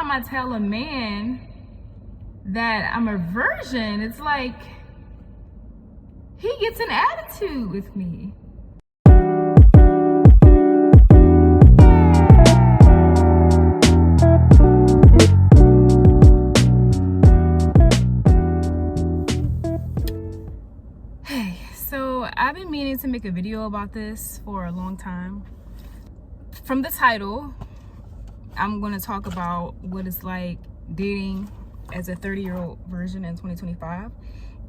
time I tell a man that I'm a virgin, it's like he gets an attitude with me. Hey, so I've been meaning to make a video about this for a long time. From the title, I'm going to talk about what it's like dating as a 30-year-old virgin in 2025.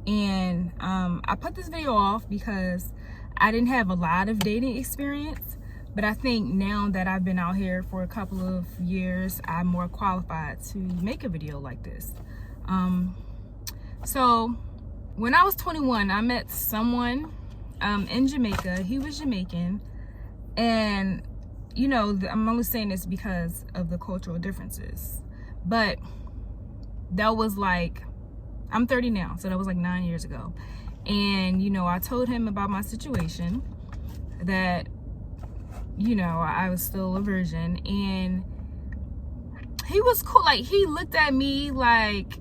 And I put this video off because I didn't have a lot of dating experience, but I think now that I've been out here for a couple of years, I'm more qualified to make a video like this. So when I was 21, I met someone in Jamaica. He was Jamaican, and you know, I'm only saying this because of the cultural differences, but that was like, I'm 30 now, so that was like 9 years ago. And you know, I told him about my situation, that you know, I was still a virgin, and he was cool. Like, he looked at me like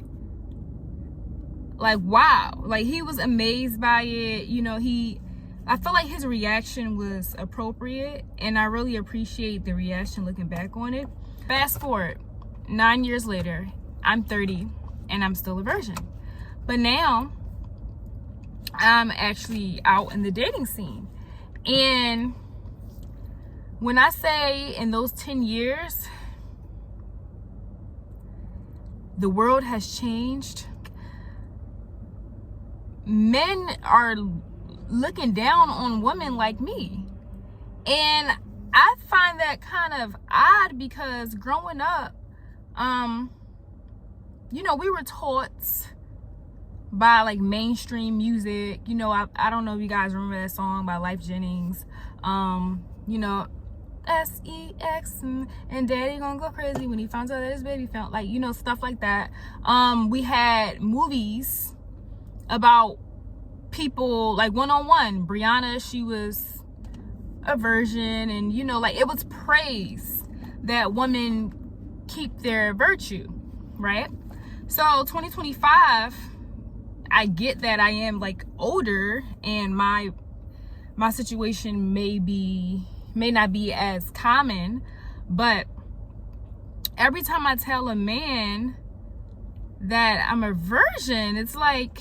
wow, like he was amazed by it. You know, I felt like his reaction was appropriate, and I really appreciate the reaction looking back on it. Fast forward 9 years later, I'm 30 and I'm still a virgin. But now I'm actually out in the dating scene. And when I say in those 10 years, the world has changed. Men are looking down on women like me, and I find that kind of odd because growing up, you know, we were taught by like mainstream music. You know, I don't know if you guys remember that song by Lyfe Jennings, you know, sex and daddy gonna go crazy when he finds out that his baby found, like, you know, stuff like that. We had movies about people like One-on-One. Brianna, she was a virgin, and you know, like, it was praised that women keep their virtue, right? So 2025, I get that I am like older, and my situation may not be as common, but every time I tell a man that I'm a virgin, it's like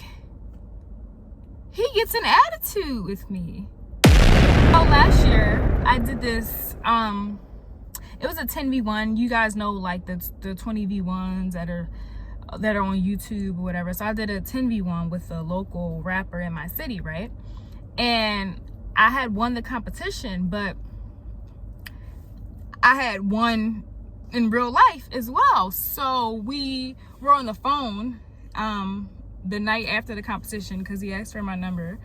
he gets an attitude with me. So last year I did this, it was a 10v1. You guys know, like the 20v1s that are on YouTube or whatever. So I did a 10v1 with a local rapper in my city, right? And I had won the competition, but I had won in real life as well. So we were on the phone the night after the competition because he asked for my number.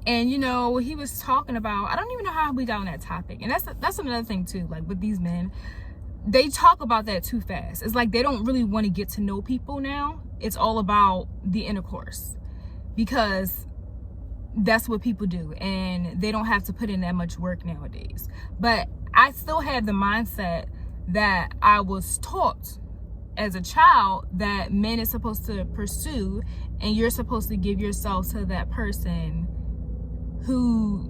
And you know, he was talking about, I don't even know how we got on that topic. And that's another thing too, like with these men, they talk about that too fast. It's like they don't really want to get to know people now. It's all about the intercourse, because that's what people do, and they don't have to put in that much work nowadays. But I still have the mindset that I was taught as a child, that men is supposed to pursue, and you're supposed to give yourself to that person who's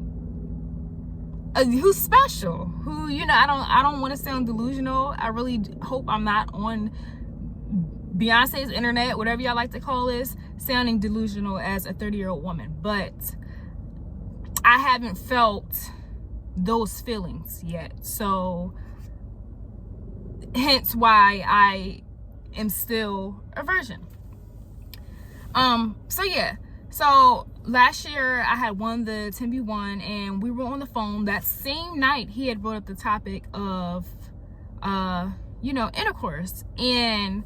special, who, you know, I don't want to sound delusional. I really hope I'm not on Beyonce's internet, whatever y'all like to call this, sounding delusional as a 30-year-old woman. But I haven't felt those feelings yet, so hence why I am still a virgin. So yeah, so last year I had won the 10v1, and we were on the phone. That same night he had brought up the topic of you know, intercourse, and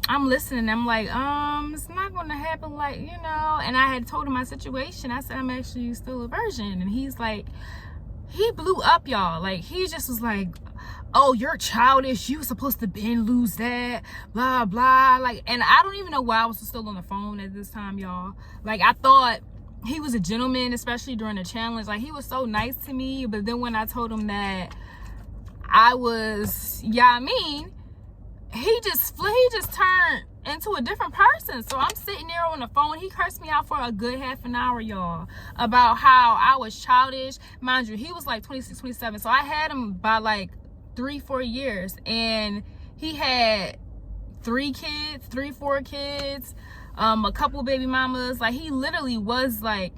I'm listening. I'm like, it's not gonna happen, like, you know. And I had told him my situation. I said, I'm actually still a virgin. And he's like, he blew up, y'all. Like, he just was like, oh, you're childish, you supposed to lose that, blah blah. Like, and I don't even know why I was still on the phone at this time, y'all. Like, I thought he was a gentleman, especially during the challenge. Like, he was so nice to me. But then when I told him that I was, yeah, I mean, he just turned into a different person. So I'm sitting there on the phone. He cursed me out for a good half an hour, y'all, about how I was childish. Mind you, he was like 26, 27. So I had him by like 3-4 years, and he had 4 kids, a couple baby mamas. Like, he literally was like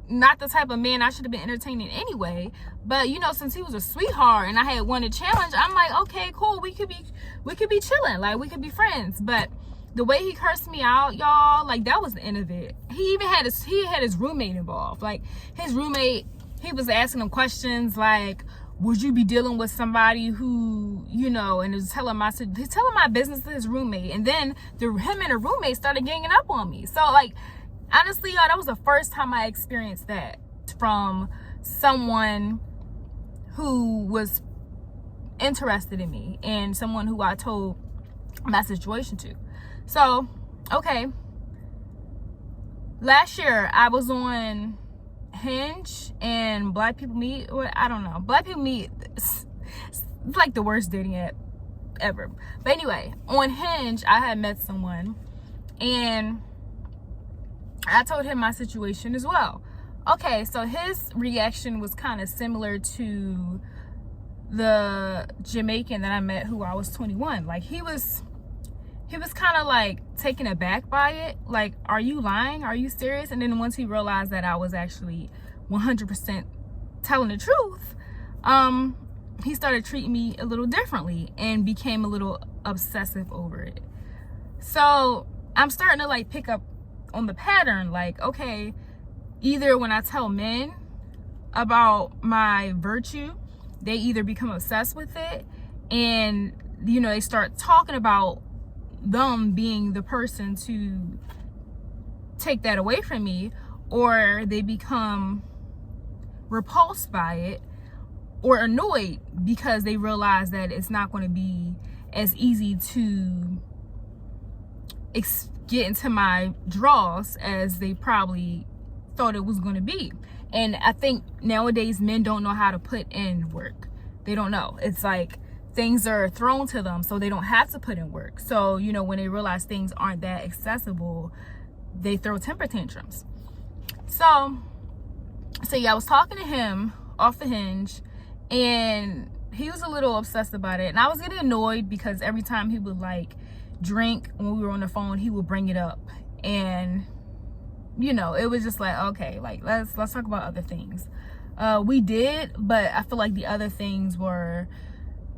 not the type of man I should have been entertaining anyway. But you know, since he was a sweetheart and I had won a challenge, I'm like, okay, cool, we could be chilling, like we could be friends. But the way he cursed me out, y'all, like that was the end of it. He even had his roommate involved. Like, his roommate, he was asking him questions like, would you be dealing with somebody who, you know, and he's telling my business to his roommate. And then him and the roommate started ganging up on me. So like, honestly, y'all, that was the first time I experienced that from someone who was interested in me and someone who I told my situation to. So, okay. Last year, I was on Hinge and Black People Meet, or I don't know. Black People Meet, it's like the worst dating app ever. But anyway, on Hinge, I had met someone and I told him my situation as well. Okay, so his reaction was kind of similar to the Jamaican that I met who I was 21. Like, he was kind of like taken aback by it. Like, are you lying? Are you serious? And then once he realized that I was actually 100% telling the truth, he started treating me a little differently and became a little obsessive over it. So I'm starting to like pick up on the pattern. Like, okay, either when I tell men about my virtue, they either become obsessed with it and, you know, they start talking about them being the person to take that away from me, or they become repulsed by it or annoyed because they realize that it's not going to be as easy to get into my draws as they probably thought it was going to be. And I think nowadays men don't know how to put in work. They don't know. It's like things are thrown to them so they don't have to put in work. So, you know, when they realize things aren't that accessible, they throw temper tantrums. So yeah, I was talking to him off the Hinge and he was a little obsessed about it. And I was getting annoyed because every time he would like drink when we were on the phone, he would bring it up. And, you know, it was just like, okay, like let's talk about other things. We did, but I feel like the other things were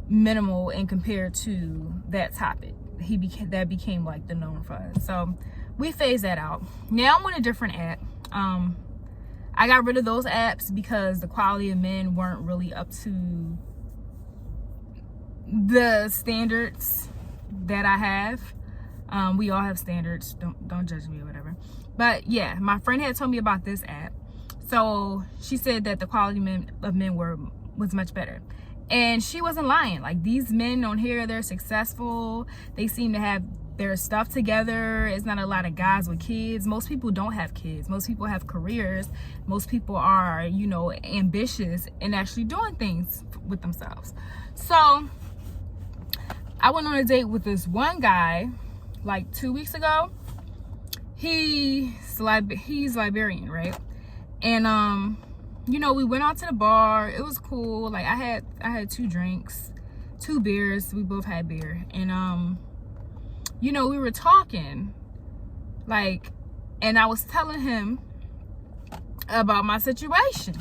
minimal in compared to that topic. That became like the norm for us. So we phased that out. Now I'm on a different app. I got rid of those apps because the quality of men weren't really up to the standards that I have. We all have standards. Don't judge me or whatever. But yeah, my friend had told me about this app. So she said that the quality of men was much better. And she wasn't lying. Like, these men on here, they're successful. They seem to have their stuff together. It's not a lot of guys with kids. Most people don't have kids. Most people have careers. Most people are, you know, ambitious and actually doing things with themselves. So I went on a date with this one guy like 2 weeks ago. He's Liberian, right? And you know, we went out to the bar. It was cool. Like, I had 2 drinks, 2 beers. We both had beer. And you know, we were talking, like, and I was telling him about my situation.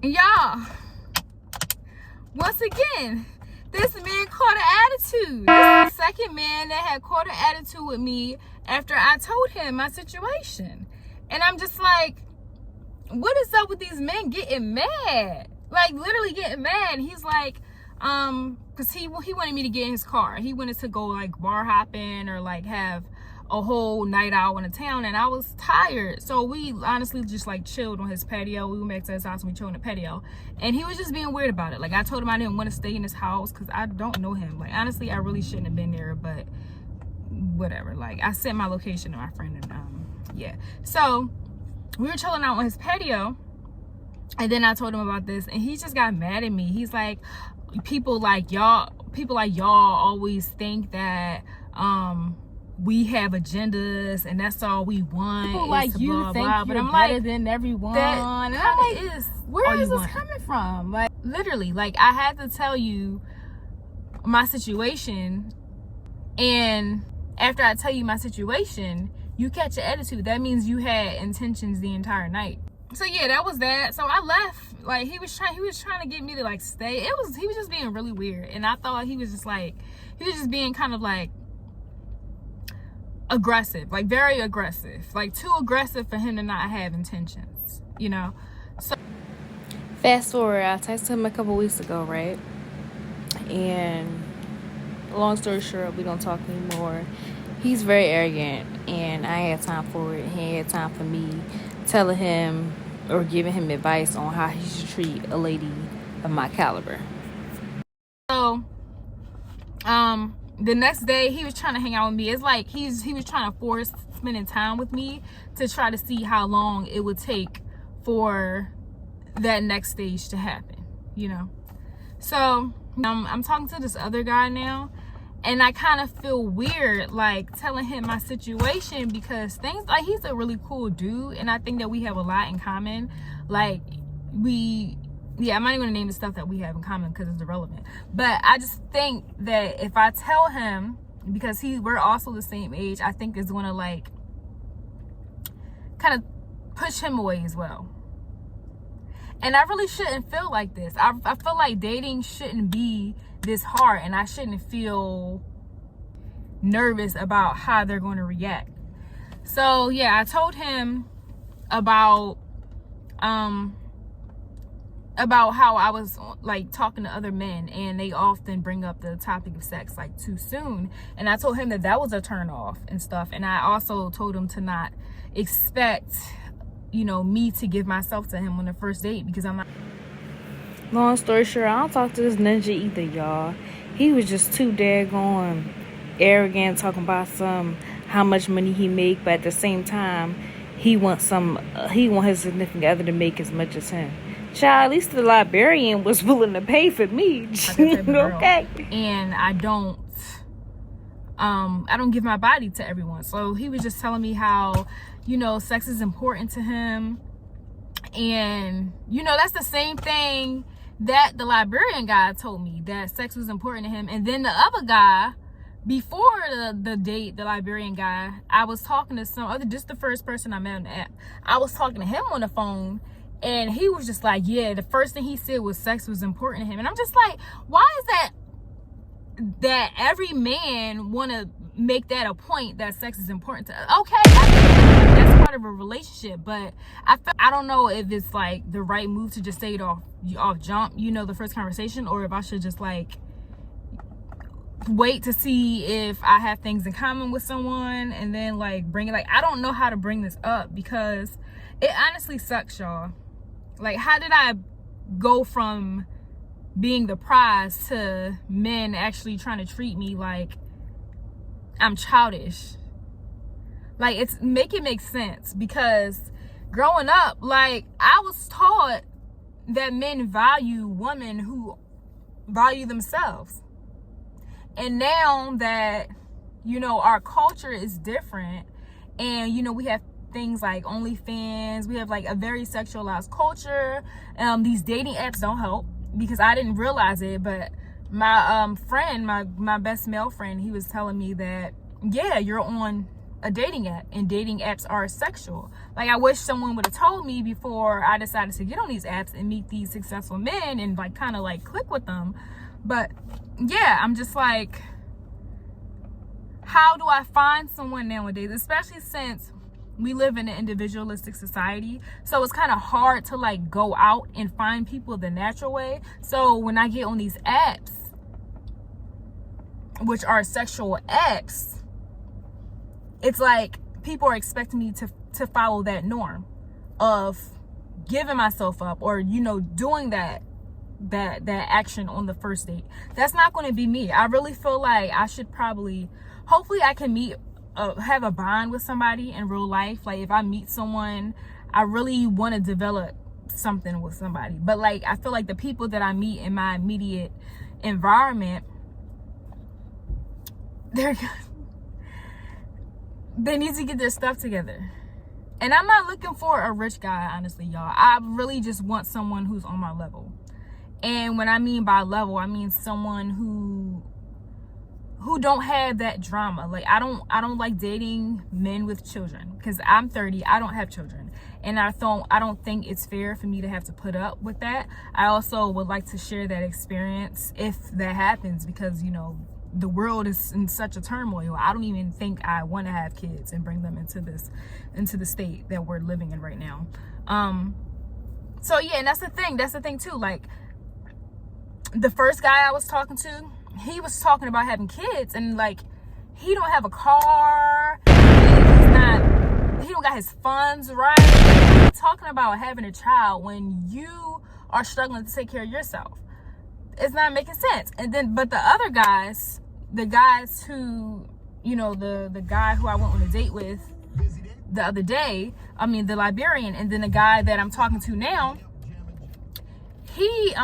And y'all, once again, this man caught an attitude. This is the second man that had caught an attitude with me after I told him my situation. And I'm just like, what is up with these men getting mad? Like, literally getting mad. He's like, because he wanted me to get in his car. He wanted to go like bar hopping or like have a whole night out in the town, and I was tired. So we honestly just like chilled on his patio. We went back to his house and we chilled on the patio. And he was just being weird about it. Like, I told him I didn't want to stay in his house because I don't know him. Like, honestly, I really shouldn't have been there, but whatever. Like, I sent my location to my friend, and yeah. So we were chilling out on his patio, and then I told him about this, and he just got mad at me. He's like, people like y'all, people like y'all always think that we have agendas and that's all we want. People like you blah, think blah. you're But I'm better like, than everyone. that And I'm kind like, of is where is this want. coming from? Like, Literally, like, I had to tell you my situation, and after I tell you my situation, you catch an attitude. That means you had intentions the entire night. So yeah, that was that. So I left. Like, he was trying to get me to like stay. He was just being really weird, and I thought he was just being kind of like aggressive, like very aggressive, like too aggressive for him to not have intentions, you know. So fast forward, I texted him a couple weeks ago, right? And long story short, we don't talk anymore. He's very arrogant, and I ain't had time for it. He ain't had time for me telling him or giving him advice on how he should treat a lady of my caliber. So the next day he was trying to hang out with me. It's like he was trying to force spending time with me to try to see how long it would take for that next stage to happen, you know. So I'm talking to this other guy now, and I kind of feel weird like telling him my situation, because things like, he's a really cool dude and I think that we have a lot in common. Like, I'm not even gonna name the stuff that we have in common because it's irrelevant. But I just think that if I tell him, because we're also the same age, I think it's gonna like kind of push him away as well. And I really shouldn't feel like this. I feel like dating shouldn't be this hard, and I shouldn't feel nervous about how they're going to react. So yeah, I told him about how I was like talking to other men, and they often bring up the topic of sex like too soon, and I told him that was a turn off and stuff. And I also told him to not expect, you know, me to give myself to him on the first date, because I'm not. Long story short, I don't talk to this ninja either, y'all. He was just too daggone arrogant, talking about how much money he make, but at the same time, he wants his significant other to make as much as him. Child, at least the librarian was willing to pay for me. Okay. And I don't give my body to everyone. So he was just telling me how, you know, sex is important to him. And, you know, that's the same thing that the librarian guy told me, that sex was important to him. And then the other guy, before the date, the librarian guy, I was talking to just the first person I met on the app. I was talking to him on the phone, and he was just like, yeah, the first thing he said was sex was important to him. And I'm just like, why is that every man want to make that a point that sex is important to? Okay, that's part of a relationship, but I don't know if it's like the right move to just say it off jump, you know, the first conversation, or if I should just like wait to see if I have things in common with someone and then like bring it. Like, I don't know how to bring this up, because it honestly sucks, y'all. Like, how did I go from being the prize to men actually trying to treat me like I'm childish? Like, make it make sense, because growing up, like, I was taught that men value women who value themselves. And now that, you know, our culture is different, and, you know, we have things like OnlyFans, we have like a very sexualized culture. These dating apps don't help, because I didn't realize it, but my friend, my best male friend, he was telling me that, yeah, you're on a dating app, and dating apps are sexual. Like, I wish someone would have told me before I decided to get on these apps and meet these successful men and like kind of like click with them. But yeah, I'm just like, how do I find someone nowadays, especially since we live in an individualistic society? So it's kind of hard to like go out and find people the natural way. So when I get on these apps, which are sexual apps, it's like people are expecting me to follow that norm of giving myself up, or, you know, doing that action on the first date. That's not going to be me. I really feel like I should hopefully I can have a bond with somebody in real life. Like, if I meet someone, I really want to develop something with somebody. But like, I feel like the people that I meet in my immediate environment, they need to get their stuff together. And I'm not looking for a rich guy, honestly, y'all. I really just want someone who's on my level. And when I mean by level, I mean someone who don't have that drama. Like, I don't like dating men with children, because I'm 30, I don't have children, and I don't think it's fair for me to have to put up with that. I also would like to share that experience if that happens, because you know, the world is in such a turmoil. I don't even think I want to have kids and bring them into the state that we're living in right now. So yeah, and that's the thing too. Like, the first guy I was talking to, he was talking about having kids, and like, he don't have a car, he don't got his funds right. Talking about having a child when you are struggling to take care of yourself, it's not making sense. And then, but the other guys, the guys who, you know, the guy who I went on a date with the other day, I mean the Liberian, and then the guy that I'm talking to now, he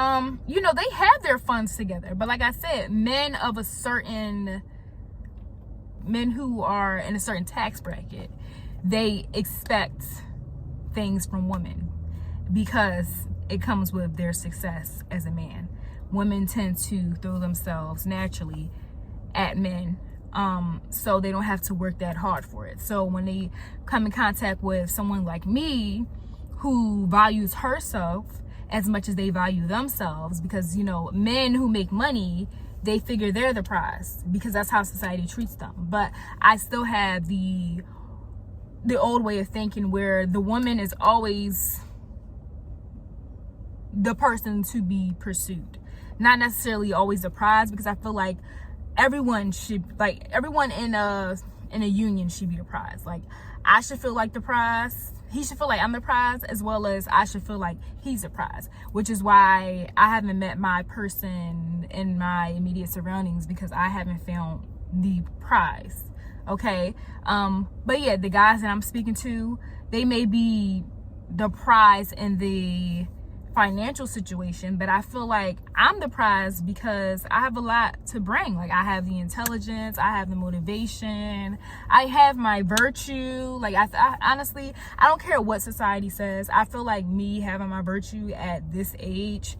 you know, they have their funds together. But like I said, men who are in a certain tax bracket, they expect things from women because it comes with their success as a man. Women tend to throw themselves naturally at men, so they don't have to work that hard for it. So when they come in contact with someone like me who values herself as much as they value themselves, because you know, men who make money, they figure they're the prize because that's how society treats them. But I still have the old way of thinking where the woman is always the person to be pursued, not necessarily always the prize, because I feel like everyone in a union should be the prize. Like, I should feel like the prize, he should feel like I'm the prize, as well as I should feel like he's the prize, which is why I haven't met my person in my immediate surroundings, because I haven't found the prize. Okay, but yeah, the guys that I'm speaking to, they may be the prize in the financial situation, but I feel like I'm the prize because I have a lot to bring. Like, I have the intelligence, I have the motivation, I have my virtue. Like, I honestly, I don't care what society says. I feel like me having my virtue at this age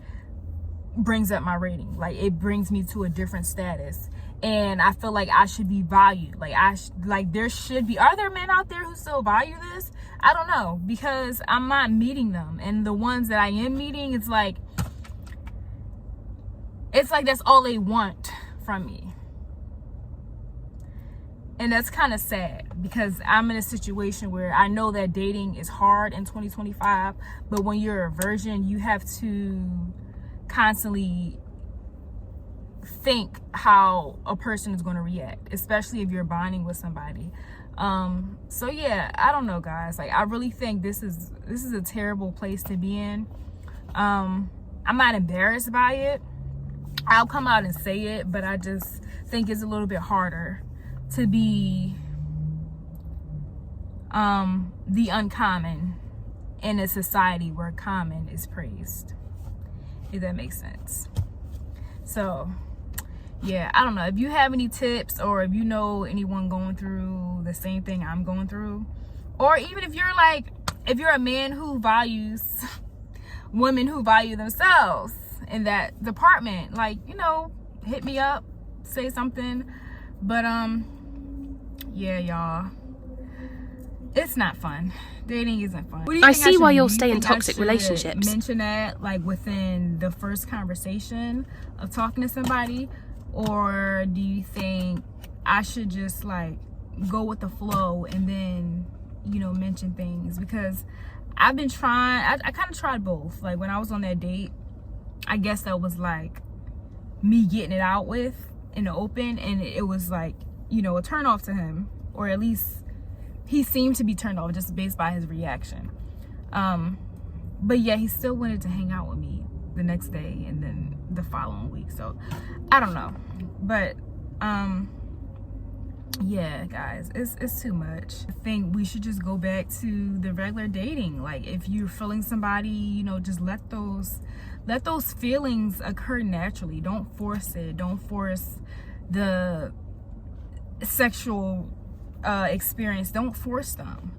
brings up my rating. Like, it brings me to a different status, and I feel like I should be valued. Like, there should be, are there men out there who still value this? I don't know, because I'm not meeting them, and the ones that I am meeting, it's like that's all they want from me. And that's kind of sad, because I'm in a situation where I know that dating is hard in 2025, but when you're a virgin, you have to constantly think how a person is going to react, especially if you're bonding with somebody. So yeah, I don't know, guys. Like, I really think this is a terrible place to be in. I'm not embarrassed by it. I'll come out and say it, but I just think it's a little bit harder to be the uncommon in a society where common is praised, if that makes sense. So yeah, I don't know if you have any tips, or if you know anyone going through the same thing I'm going through, or even if you're a man who values women who value themselves in that department, like, you know, hit me up, say something. But yeah, y'all, it's not fun. Dating isn't fun. I see why you'll stay in toxic relationships. Mention that like within the first conversation of talking to somebody, or do you think I should just like go with the flow and then, you know, mention things? Because I've been trying, I kind of tried both. Like, when I was on that date, I guess that was like me getting it out with in the open, and it was like, you know, a turn off to him, or at least he seemed to be turned off just based by his reaction. But yeah, he still wanted to hang out with me the next day and then the following week. So I don't know, but yeah, guys, it's too much. I think we should just go back to the regular dating. Like, if you're feeling somebody, you know, just let those feelings occur naturally. Don't force it. Don't force the sexual experience, don't force them,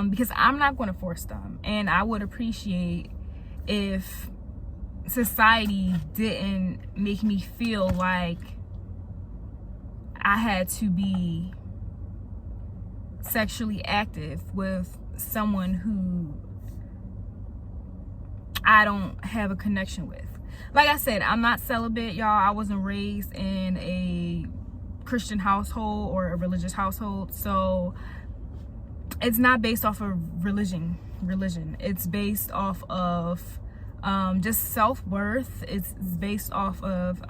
because I'm not going to force them. And I would appreciate if society didn't make me feel like I had to be sexually active with someone who I don't have a connection with. Like I said, I'm not celibate, y'all. I wasn't raised in a Christian household or a religious household, so it's not based off of religion. It's based off of just self-worth. It's based off of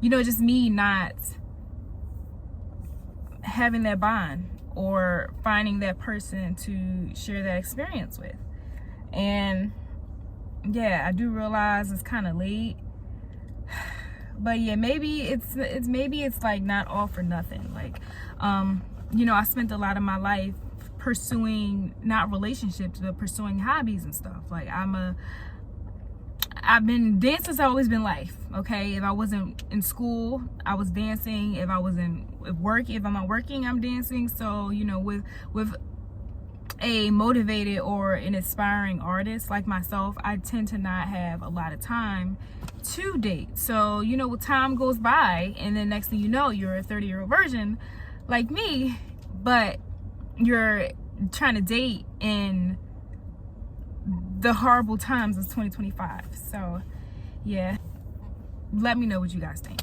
just me not having that bond or finding that person to share that experience with. And yeah, I do realize it's kind of late, but yeah, maybe it's like not all for nothing. Like I spent a lot of my life pursuing not relationships but pursuing hobbies and stuff. Like I've been dancing since I've always been life. Okay, if I wasn't in school, I was dancing. If I wasn't at work, if I'm not working, I'm dancing. So with a motivated or an aspiring artist like myself, I tend to not have a lot of time to date. So time goes by, and then next thing you know, you're a 30-year-old virgin like me, but you're trying to date in the horrible times of 2025. So yeah, let me know what you guys think.